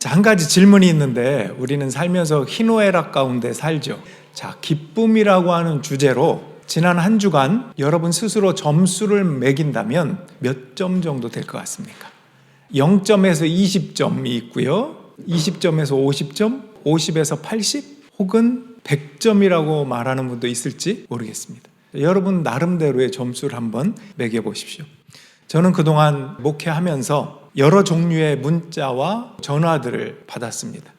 자, 한 가지 질문이 있는데 우리는 살면서 희노애락 가운데 살죠. 자, 기쁨이라고 하는 주제로 지난 한 주간 여러분 스스로 점수를 매긴다면 몇 점 정도 될 것 같습니까? 0점에서 20점이 있고요. 20점에서 50점, 50에서 80, 혹은 100점이라고 말하는 분도 있을지 모르겠습니다. 여러분 나름대로의 점수를 한번 매겨보십시오. 저는 그동안 목회하면서 여러 종류의 문자와 전화들을 받았습니다.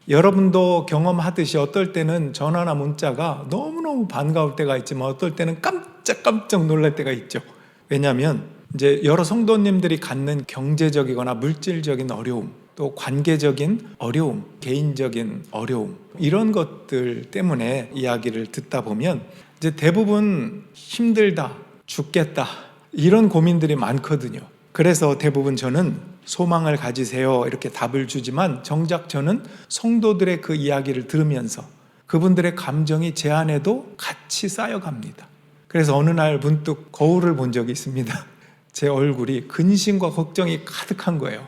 여러분도 경험하듯이 어떨 때는 전화나 문자가 너무너무 반가울 때가 있지만 어떨 때는 깜짝 놀랄 때가 있죠. 왜냐하면 이제 여러 성도님들이 갖는 경제적이거나 물질적인 어려움, 또 관계적인 어려움, 개인적인 어려움, 이런 것들 때문에 이야기를 듣다 보면 이제 대부분 힘들다, 죽겠다, 이런 고민들이 많거든요. 그래서 대부분 저는 소망을 가지세요 이렇게 답을 주지만 정작 저는 성도들의 그 이야기를 들으면서 그분들의 감정이 제 안에도 같이 쌓여갑니다. 그래서 어느 날 문득 거울을 본 적이 있습니다. 제 얼굴이 근심과 걱정이 가득한 거예요.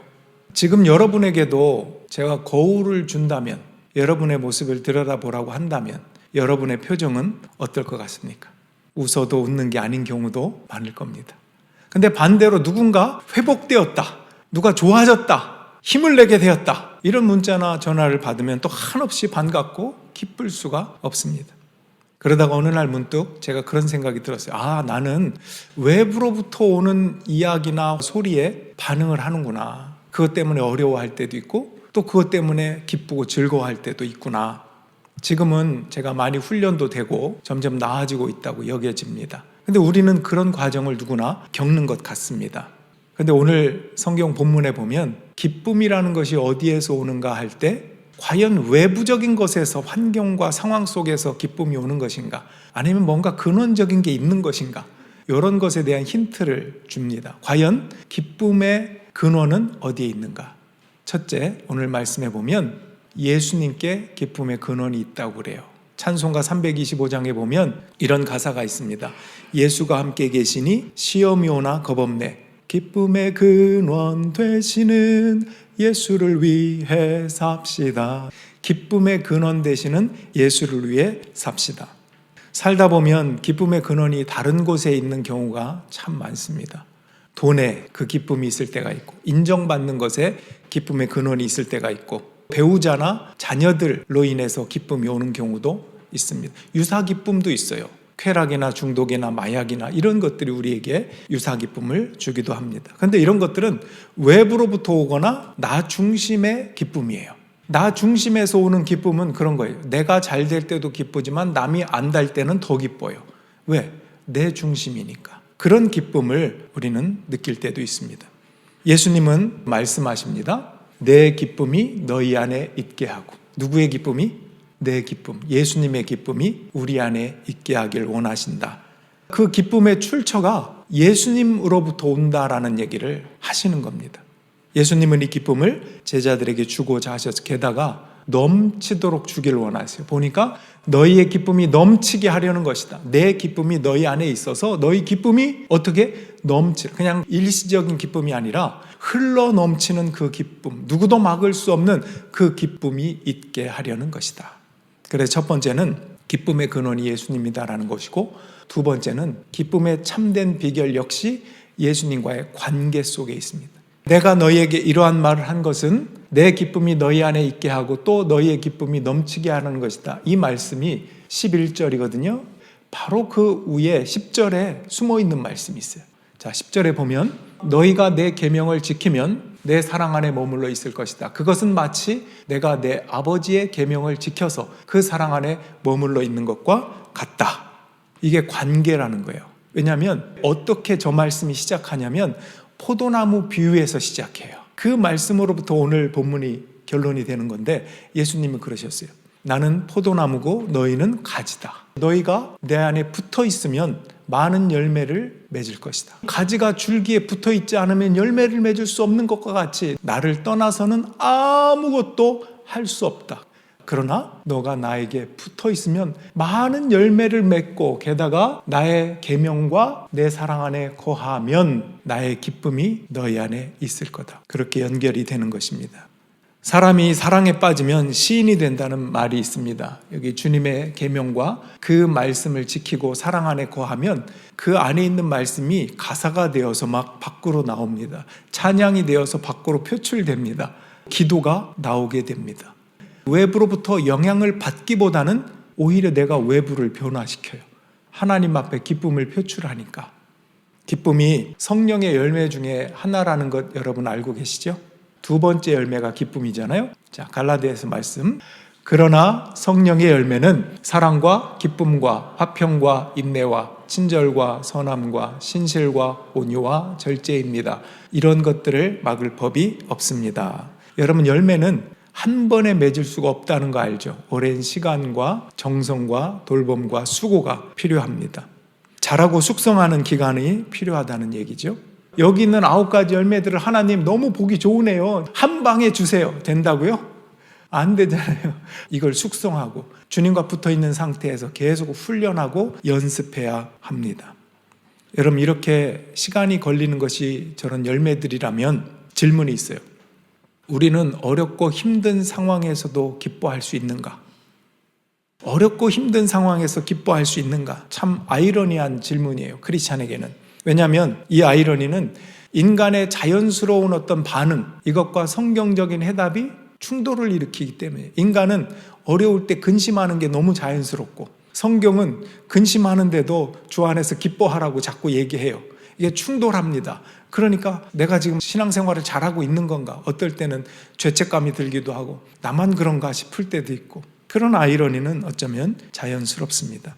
지금 여러분에게도 제가 거울을 준다면, 여러분의 모습을 들여다보라고 한다면 여러분의 표정은 어떨 것 같습니까? 웃어도 웃는 게 아닌 경우도 많을 겁니다. 근데 반대로 누군가 회복되었다, 누가 좋아졌다, 힘을 내게 되었다, 이런 문자나 전화를 받으면 또 한없이 반갑고 기쁠 수가 없습니다. 그러다가 어느 날 문득 제가 그런 생각이 들었어요. 아, 나는 외부로부터 오는 이야기나 소리에 반응을 하는구나. 그것 때문에 어려워할 때도 있고 또 그것 때문에 기쁘고 즐거워할 때도 있구나. 지금은 제가 많이 훈련도 되고 점점 나아지고 있다고 여겨집니다. 근데 우리는 그런 과정을 누구나 겪는 것 같습니다. 근데 오늘 성경 본문에 보면 기쁨이라는 것이 어디에서 오는가 할 때 과연 외부적인 것에서, 환경과 상황 속에서 기쁨이 오는 것인가, 아니면 뭔가 근원적인 게 있는 것인가, 이런 것에 대한 힌트를 줍니다. 과연 기쁨의 근원은 어디에 있는가? 첫째, 오늘 말씀해 보면 예수님께 기쁨의 근원이 있다고 그래요. 찬송가 325장에 보면 이런 가사가 있습니다. 예수가 함께 계시니 시험이 오나 겁없네. 기쁨의 근원 되시는 예수를 위해 삽시다. 기쁨의 근원 되시는 예수를 위해 삽시다. 살다 보면 기쁨의 근원이 다른 곳에 있는 경우가 참 많습니다. 돈에 그 기쁨이 있을 때가 있고, 인정받는 것에 기쁨의 근원이 있을 때가 있고, 배우자나 자녀들로 인해서 기쁨이 오는 경우도 있습니다. 유사 기쁨도 있어요. 쾌락이나 중독이나 마약이나 이런 것들이 우리에게 유사 기쁨을 주기도 합니다. 그런데 이런 것들은 외부로부터 오거나 나 중심의 기쁨이에요. 나 중심에서 오는 기쁨은 그런 거예요. 내가 잘 될 때도 기쁘지만 남이 안 될 때는 더 기뻐요. 왜? 내 중심이니까. 그런 기쁨을 우리는 느낄 때도 있습니다. 예수님은 말씀하십니다. 내 기쁨이 너희 안에 있게 하고. 누구의 기쁨이? 내 기쁨, 예수님의 기쁨이 우리 안에 있게 하길 원하신다. 그 기쁨의 출처가 예수님으로부터 온다라는 얘기를 하시는 겁니다. 예수님은 이 기쁨을 제자들에게 주고자 하셔서 게다가 넘치도록 주길 원하세요. 보니까 너희의 기쁨이 넘치게 하려는 것이다. 내 기쁨이 너희 안에 있어서 너희 기쁨이 어떻게 그냥 일시적인 기쁨이 아니라 흘러 넘치는 그 기쁨, 누구도 막을 수 없는 그 기쁨이 있게 하려는 것이다. 그래서 첫 번째는 기쁨의 근원이 예수님이다라는 것이고, 두 번째는 기쁨의 참된 비결 역시 예수님과의 관계 속에 있습니다. 내가 너희에게 이러한 말을 한 것은 내 기쁨이 너희 안에 있게 하고 또 너희의 기쁨이 넘치게 하는 것이다. 이 말씀이 11절이거든요. 바로 그 위에 10절에 숨어있는 말씀이 있어요. 자, 10절에 보면 너희가 내 계명을 지키면 내 사랑 안에 머물러 있을 것이다. 그것은 마치 내가 내 아버지의 계명을 지켜서 그 사랑 안에 머물러 있는 것과 같다. 이게 관계라는 거예요. 왜냐하면 어떻게 저 말씀이 시작하냐면 포도나무 비유에서 시작해요. 그 말씀으로부터 오늘 본문이 결론이 되는 건데, 예수님은 그러셨어요. 나는 포도나무고 너희는 가지다. 너희가 내 안에 붙어 있으면 많은 열매를 맺을 것이다. 가지가 줄기에 붙어 있지 않으면 열매를 맺을 수 없는 것과 같이 나를 떠나서는 아무것도 할 수 없다. 그러나 너가 나에게 붙어 있으면 많은 열매를 맺고 게다가 나의 계명과 내 사랑 안에 거하면 나의 기쁨이 너희 안에 있을 거다. 그렇게 연결이 되는 것입니다. 사람이 사랑에 빠지면 시인이 된다는 말이 있습니다. 여기 주님의 계명과 그 말씀을 지키고 사랑 안에 거하면 그 안에 있는 말씀이 가사가 되어서 막 밖으로 나옵니다. 찬양이 되어서 밖으로 표출됩니다. 기도가 나오게 됩니다. 외부로부터 영향을 받기보다는 오히려 내가 외부를 변화시켜요. 하나님 앞에 기쁨을 표출하니까. 기쁨이 성령의 열매 중에 하나라는 것 여러분 알고 계시죠? 두 번째 열매가 기쁨이잖아요. 자, 갈라디아서 말씀. 그러나 성령의 열매는 사랑과 기쁨과 화평과 인내와 친절과 선함과 신실과 온유와 절제입니다. 이런 것들을 막을 법이 없습니다. 여러분, 열매는 한 번에 맺을 수가 없다는 거 알죠? 오랜 시간과 정성과 돌봄과 수고가 필요합니다. 자라고 숙성하는 기간이 필요하다는 얘기죠. 여기 있는 9가지 열매들을 하나님 너무 보기 좋으네요. 한 방에 주세요. 된다고요? 안 되잖아요. 이걸 숙성하고 주님과 붙어 있는 상태에서 계속 훈련하고 연습해야 합니다. 여러분, 이렇게 시간이 걸리는 것이 저런 열매들이라면 질문이 있어요. 우리는 어렵고 힘든 상황에서도 기뻐할 수 있는가? 어렵고 힘든 상황에서 기뻐할 수 있는가? 참 아이러니한 질문이에요. 크리스찬에게는. 왜냐하면 이 아이러니는 인간의 자연스러운 어떤 반응, 이것과 성경적인 해답이 충돌을 일으키기 때문에 인간은 어려울 때 근심하는 게 너무 자연스럽고 성경은 근심하는데도 주 안에서 기뻐하라고 자꾸 얘기해요. 이게 충돌합니다. 그러니까 내가 지금 신앙생활을 잘하고 있는 건가? 어떨 때는 죄책감이 들기도 하고 나만 그런가 싶을 때도 있고, 그런 아이러니는 어쩌면 자연스럽습니다.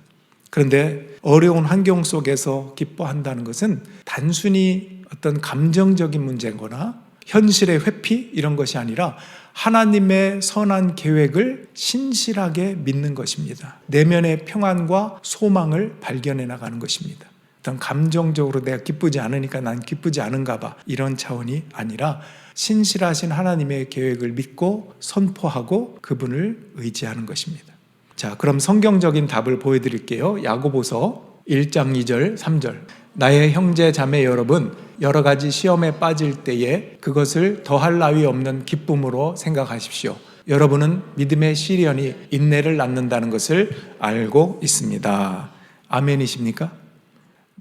그런데 어려운 환경 속에서 기뻐한다는 것은 단순히 어떤 감정적인 문제거나 현실의 회피 이런 것이 아니라 하나님의 선한 계획을 신실하게 믿는 것입니다. 내면의 평안과 소망을 발견해 나가는 것입니다. 어떤 감정적으로 내가 기쁘지 않으니까 난 기쁘지 않은가 봐, 이런 차원이 아니라 신실하신 하나님의 계획을 믿고 선포하고 그분을 의지하는 것입니다. 자, 그럼 성경적인 답을 보여드릴게요. 야고보서 1장 2절 3절. 나의 형제 자매 여러분, 여러 가지 시험에 빠질 때에 그것을 더할 나위 없는 기쁨으로 생각하십시오. 여러분은 믿음의 시련이 인내를 낳는다는 것을 알고 있습니다. 아멘이십니까?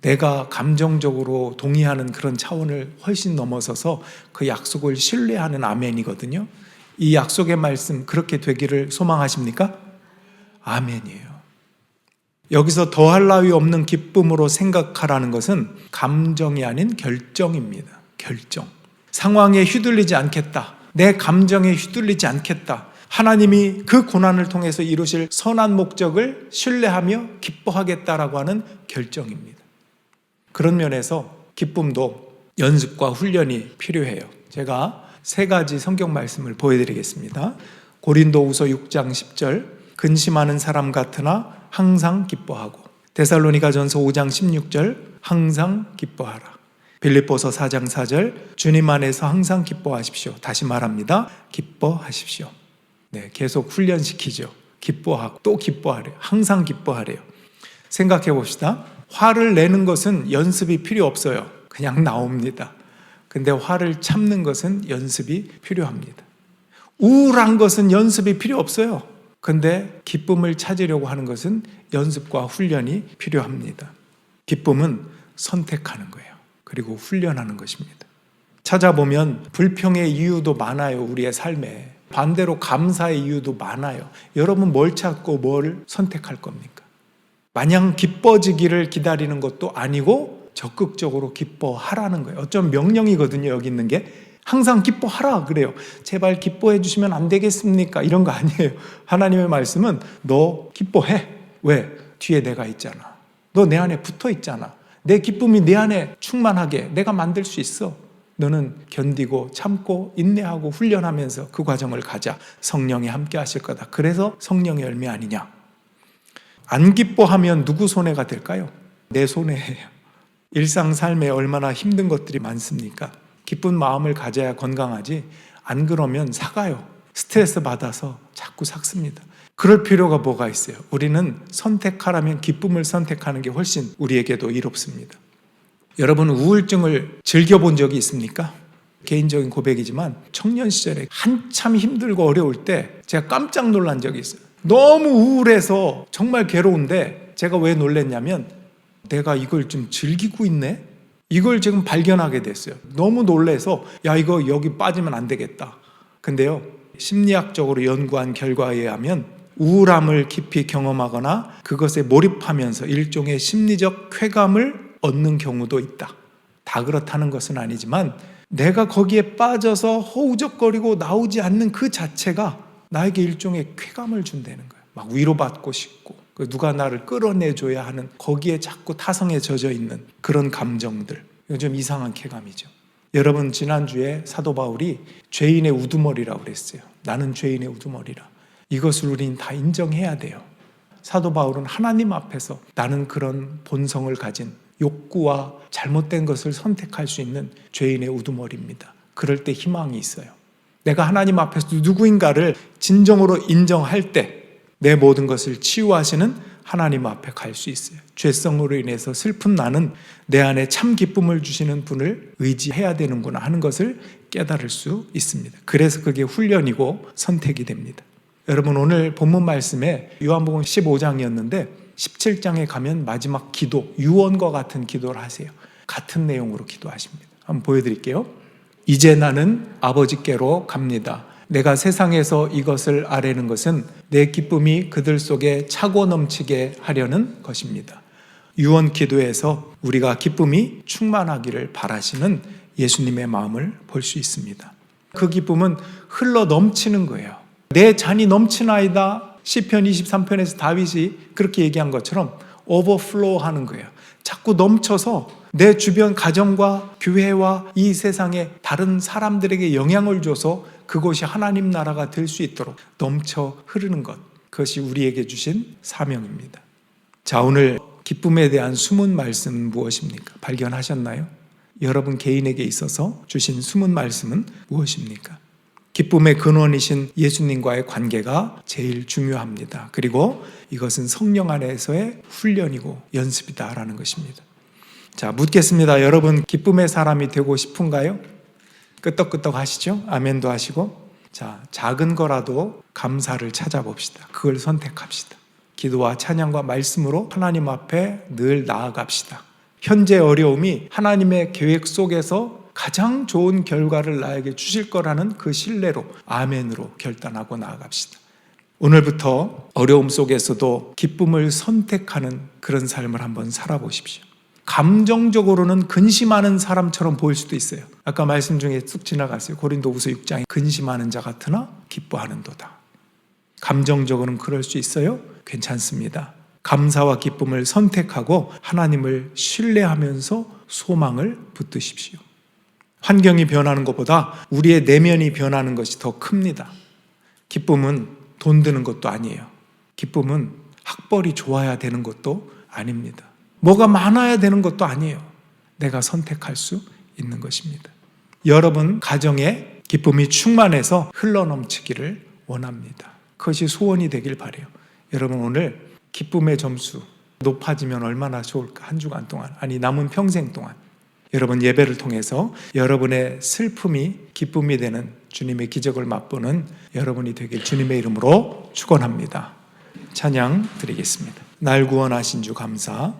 내가 감정적으로 동의하는 그런 차원을 훨씬 넘어서서 그 약속을 신뢰하는 아멘이거든요. 이 약속의 말씀 그렇게 되기를 소망하십니까? 아멘이에요. 여기서 더할 나위 없는 기쁨으로 생각하라는 것은 감정이 아닌 결정입니다. 결정. 상황에 휘둘리지 않겠다. 내 감정에 휘둘리지 않겠다. 하나님이 그 고난을 통해서 이루실 선한 목적을 신뢰하며 기뻐하겠다라고 하는 결정입니다. 그런 면에서 기쁨도 연습과 훈련이 필요해요. 제가 3가지 성경 말씀을 보여드리겠습니다. 고린도후서 6장 10절. 근심하는 사람 같으나 항상 기뻐하고, 데살로니가전서 5장 16절 항상 기뻐하라. 빌립보서 4장 4절 주님 안에서 항상 기뻐하십시오. 다시 말합니다. 기뻐하십시오. 네, 계속 훈련시키죠. 기뻐하고 또 기뻐하래요. 항상 기뻐하래요. 생각해 봅시다. 화를 내는 것은 연습이 필요 없어요. 그냥 나옵니다. 근데 화를 참는 것은 연습이 필요합니다. 우울한 것은 연습이 필요 없어요. 근데 기쁨을 찾으려고 하는 것은 연습과 훈련이 필요합니다. 기쁨은 선택하는 거예요. 그리고 훈련하는 것입니다. 찾아보면 불평의 이유도 많아요. 우리의 삶에. 반대로 감사의 이유도 많아요. 여러분 뭘 찾고 뭘 선택할 겁니까? 마냥 기뻐지기를 기다리는 것도 아니고 적극적으로 기뻐하라는 거예요. 어쩌면 명령이거든요. 여기 있는 게. 항상 기뻐하라 그래요. 제발 기뻐해 주시면 안 되겠습니까? 이런 거 아니에요. 하나님의 말씀은 너 기뻐해. 왜? 뒤에 내가 있잖아. 너 내 안에 붙어 있잖아. 내 기쁨이 내 안에 충만하게 내가 만들 수 있어. 너는 견디고 참고 인내하고 훈련하면서 그 과정을 가자. 성령이 함께 하실 거다. 그래서 성령의 열매 아니냐. 안 기뻐하면 누구 손해가 될까요? 내 손해예요. 일상 삶에 얼마나 힘든 것들이 많습니까? 기쁜 마음을 가져야 건강하지, 안 그러면 삭아요. 스트레스 받아서 자꾸 삭습니다. 그럴 필요가 뭐가 있어요? 우리는 선택하라면 기쁨을 선택하는 게 훨씬 우리에게도 이롭습니다. 여러분 우울증을 즐겨본 적이 있습니까? 개인적인 고백이지만 청년 시절에 한참 힘들고 어려울 때 제가 깜짝 놀란 적이 있어요. 너무 우울해서 정말 괴로운데 제가 왜 놀랬냐면 내가 이걸 좀 즐기고 있네? 이걸 지금 발견하게 됐어요. 너무 놀래서 야, 이거 여기 빠지면 안 되겠다. 근데요, 심리학적으로 연구한 결과에 의하면 우울함을 깊이 경험하거나 그것에 몰입하면서 일종의 심리적 쾌감을 얻는 경우도 있다. 다 그렇다는 것은 아니지만 내가 거기에 빠져서 허우적거리고 나오지 않는 그 자체가 나에게 일종의 쾌감을 준다는 거예요. 막 위로받고 싶고 누가 나를 끌어내줘야 하는 거기에 자꾸 타성에 젖어 있는 그런 감정들. 이거 좀 이상한 쾌감이죠. 여러분, 지난주에 사도 바울이 죄인의 우두머리라고 그랬어요. 나는 죄인의 우두머리라. 이것을 우린 다 인정해야 돼요. 사도 바울은 하나님 앞에서 나는 그런 본성을 가진 욕구와 잘못된 것을 선택할 수 있는 죄인의 우두머리입니다. 그럴 때 희망이 있어요. 내가 하나님 앞에서 누구인가를 진정으로 인정할 때 내 모든 것을 치유하시는 하나님 앞에 갈 수 있어요. 죄성으로 인해서 슬픈 나는 내 안에 참 기쁨을 주시는 분을 의지해야 되는구나 하는 것을 깨달을 수 있습니다. 그래서 그게 훈련이고 선택이 됩니다. 여러분, 오늘 본문 말씀에 요한복음 15장이었는데 17장에 가면 마지막 기도, 유언과 같은 기도를 하세요. 같은 내용으로 기도하십니다. 한번 보여드릴게요. 이제 나는 아버지께로 갑니다. 내가 세상에서 이것을 아뢰는 것은 내 기쁨이 그들 속에 차고 넘치게 하려는 것입니다. 유언 기도에서 우리가 기쁨이 충만하기를 바라시는 예수님의 마음을 볼 수 있습니다. 그 기쁨은 흘러 넘치는 거예요. 내 잔이 넘치나이다. 시편 23편에서 다윗이 그렇게 얘기한 것처럼 오버플로우 하는 거예요. 자꾸 넘쳐서 내 주변 가정과 교회와 이 세상의 다른 사람들에게 영향을 줘서 그곳이 하나님 나라가 될 수 있도록 넘쳐 흐르는 것. 그것이 우리에게 주신 사명입니다. 자, 오늘 기쁨에 대한 숨은 말씀은 무엇입니까? 발견하셨나요? 여러분 개인에게 있어서 주신 숨은 말씀은 무엇입니까? 기쁨의 근원이신 예수님과의 관계가 제일 중요합니다. 그리고 이것은 성령 안에서의 훈련이고 연습이다라는 것입니다. 자, 묻겠습니다. 여러분 기쁨의 사람이 되고 싶은가요? 끄떡끄떡 하시죠? 아멘도 하시고. 자, 작은 거라도 감사를 찾아봅시다. 그걸 선택합시다. 기도와 찬양과 말씀으로 하나님 앞에 늘 나아갑시다. 현재 어려움이 하나님의 계획 속에서 가장 좋은 결과를 나에게 주실 거라는 그 신뢰로 아멘으로 결단하고 나아갑시다. 오늘부터 어려움 속에서도 기쁨을 선택하는 그런 삶을 한번 살아보십시오. 감정적으로는 근심하는 사람처럼 보일 수도 있어요. 아까 말씀 중에 쑥 지나갔어요. 고린도후서 6장에 근심하는 자 같으나 기뻐하는도다. 감정적으로는 그럴 수 있어요. 괜찮습니다. 감사와 기쁨을 선택하고 하나님을 신뢰하면서 소망을 붙드십시오. 환경이 변하는 것보다 우리의 내면이 변하는 것이 더 큽니다. 기쁨은 돈 드는 것도 아니에요. 기쁨은 학벌이 좋아야 되는 것도 아닙니다. 뭐가 많아야 되는 것도 아니에요. 내가 선택할 수 있는 것입니다. 여러분 가정에 기쁨이 충만해서 흘러넘치기를 원합니다. 그것이 소원이 되길 바라요. 여러분 오늘 기쁨의 점수 높아지면 얼마나 좋을까? 한 주간 동안, 아니 남은 평생 동안 여러분 예배를 통해서 여러분의 슬픔이 기쁨이 되는 주님의 기적을 맛보는 여러분이 되길 주님의 이름으로 축원합니다. 찬양 드리겠습니다. 날 구원하신 주 감사.